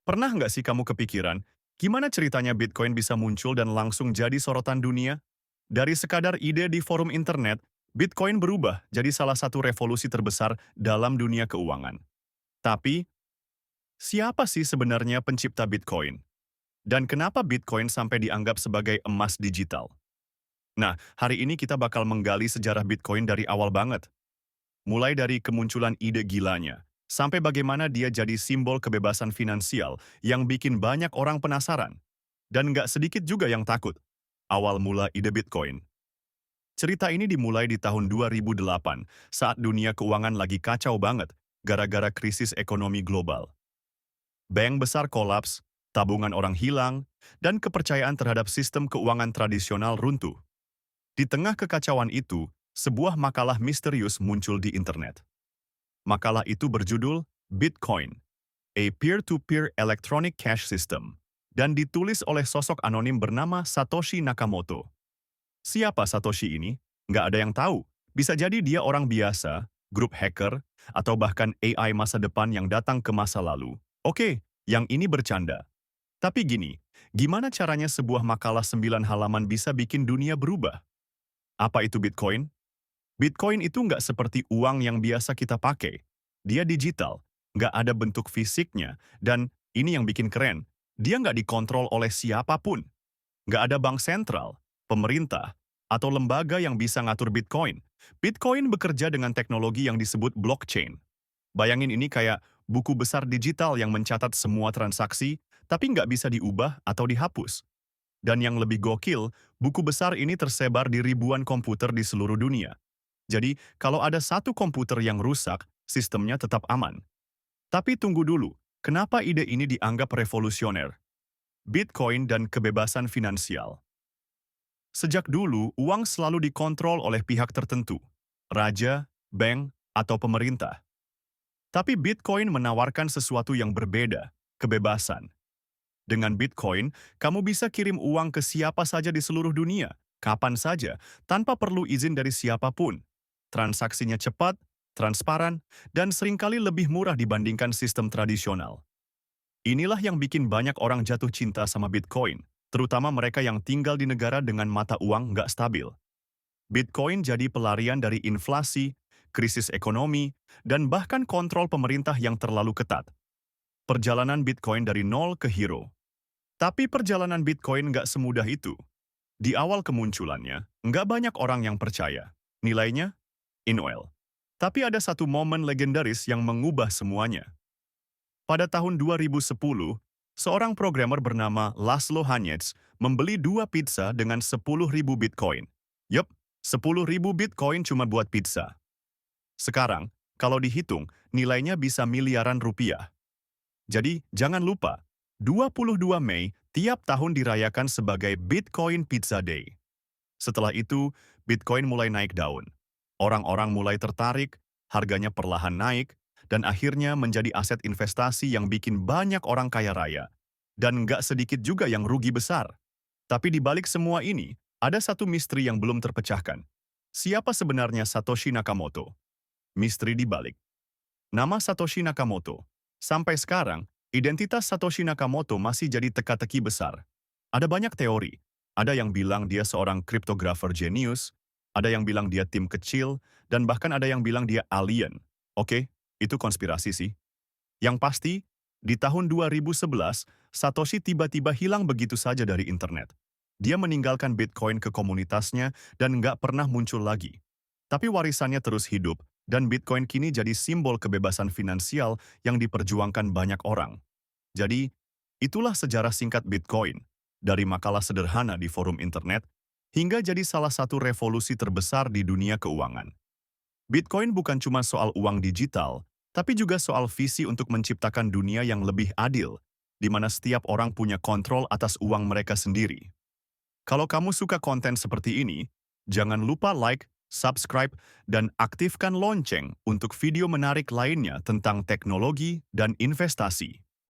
Pernah nggak sih kamu kepikiran, gimana ceritanya Bitcoin bisa muncul dan langsung jadi sorotan dunia? Dari sekadar ide di forum internet, Bitcoin berubah jadi salah satu revolusi terbesar dalam dunia keuangan. Tapi, siapa sih sebenarnya pencipta Bitcoin? Dan kenapa Bitcoin sampai dianggap sebagai emas digital? Nah, hari ini kita bakal menggali sejarah Bitcoin dari awal banget. Mulai dari kemunculan ide gilanya, sampai bagaimana dia jadi simbol kebebasan finansial yang bikin banyak orang penasaran. Dan nggak sedikit juga yang takut. Awal mula ide Bitcoin. Cerita ini dimulai di tahun 2008, saat dunia keuangan lagi kacau banget, gara-gara krisis ekonomi global. Bank besar kolaps, tabungan orang hilang, dan kepercayaan terhadap sistem keuangan tradisional runtuh. Di tengah kekacauan itu, sebuah makalah misterius muncul di internet. Makalah itu berjudul Bitcoin, a Peer-to-Peer Electronic Cash System, dan ditulis oleh sosok anonim bernama Satoshi Nakamoto. Siapa Satoshi ini? Nggak ada yang tahu. Bisa jadi dia orang biasa, grup hacker, atau bahkan AI masa depan yang datang ke masa lalu. Oke, yang ini bercanda. Tapi gini, gimana caranya sebuah makalah 9 halaman bisa bikin dunia berubah? Apa itu Bitcoin? Bitcoin itu nggak seperti uang yang biasa kita pakai. Dia digital, nggak ada bentuk fisiknya, dan ini yang bikin keren, dia nggak dikontrol oleh siapapun. Nggak ada bank sentral, pemerintah, atau lembaga yang bisa ngatur Bitcoin. Bitcoin bekerja dengan teknologi yang disebut blockchain. Bayangin ini kayak buku besar digital yang mencatat semua transaksi, tapi nggak bisa diubah atau dihapus. Dan yang lebih gokil, buku besar ini tersebar di ribuan komputer di seluruh dunia. Jadi, kalau ada satu komputer yang rusak, sistemnya tetap aman. Tapi tunggu dulu, kenapa ide ini dianggap revolusioner? Bitcoin dan kebebasan finansial. Sejak dulu, uang selalu dikontrol oleh pihak tertentu, raja, bank, atau pemerintah. Tapi Bitcoin menawarkan sesuatu yang berbeda, kebebasan. Dengan Bitcoin, kamu bisa kirim uang ke siapa saja di seluruh dunia, kapan saja, tanpa perlu izin dari siapapun. Transaksinya cepat, transparan, dan seringkali lebih murah dibandingkan sistem tradisional. Inilah yang bikin banyak orang jatuh cinta sama Bitcoin, terutama mereka yang tinggal di negara dengan mata uang nggak stabil. Bitcoin jadi pelarian dari inflasi, krisis ekonomi, dan bahkan kontrol pemerintah yang terlalu ketat. Perjalanan Bitcoin dari nol ke hero. Tapi perjalanan Bitcoin nggak semudah itu. Di awal kemunculannya, nggak banyak orang yang percaya. Nilainya? In oil. Tapi ada satu momen legendaris yang mengubah semuanya. Pada tahun 2010, seorang programmer bernama Laszlo Hanyecz membeli 2 pizza dengan 10.000 Bitcoin. Yup, 10.000 Bitcoin cuma buat pizza. Sekarang, kalau dihitung, nilainya bisa miliaran rupiah. Jadi, jangan lupa, 22 Mei tiap tahun dirayakan sebagai Bitcoin Pizza Day. Setelah itu, Bitcoin mulai naik daun. Orang-orang mulai tertarik, harganya perlahan naik, dan akhirnya menjadi aset investasi yang bikin banyak orang kaya raya. Dan nggak sedikit juga yang rugi besar. Tapi di balik semua ini, ada satu misteri yang belum terpecahkan. Siapa sebenarnya Satoshi Nakamoto? Misteri di balik. Nama Satoshi Nakamoto. Sampai sekarang, identitas Satoshi Nakamoto masih jadi teka-teki besar. Ada banyak teori. Ada yang bilang dia seorang kriptografer jenius, ada yang bilang dia tim kecil, dan bahkan ada yang bilang dia alien. Oke, itu konspirasi sih. Yang pasti, di tahun 2011, Satoshi tiba-tiba hilang begitu saja dari internet. Dia meninggalkan Bitcoin ke komunitasnya dan nggak pernah muncul lagi. Tapi warisannya terus hidup, dan Bitcoin kini jadi simbol kebebasan finansial yang diperjuangkan banyak orang. Jadi, itulah sejarah singkat Bitcoin, dari makalah sederhana di forum internet, hingga jadi salah satu revolusi terbesar di dunia keuangan. Bitcoin bukan cuma soal uang digital, tapi juga soal visi untuk menciptakan dunia yang lebih adil, di mana setiap orang punya kontrol atas uang mereka sendiri. Kalau kamu suka konten seperti ini, jangan lupa like, subscribe, dan aktifkan lonceng untuk video menarik lainnya tentang teknologi dan investasi.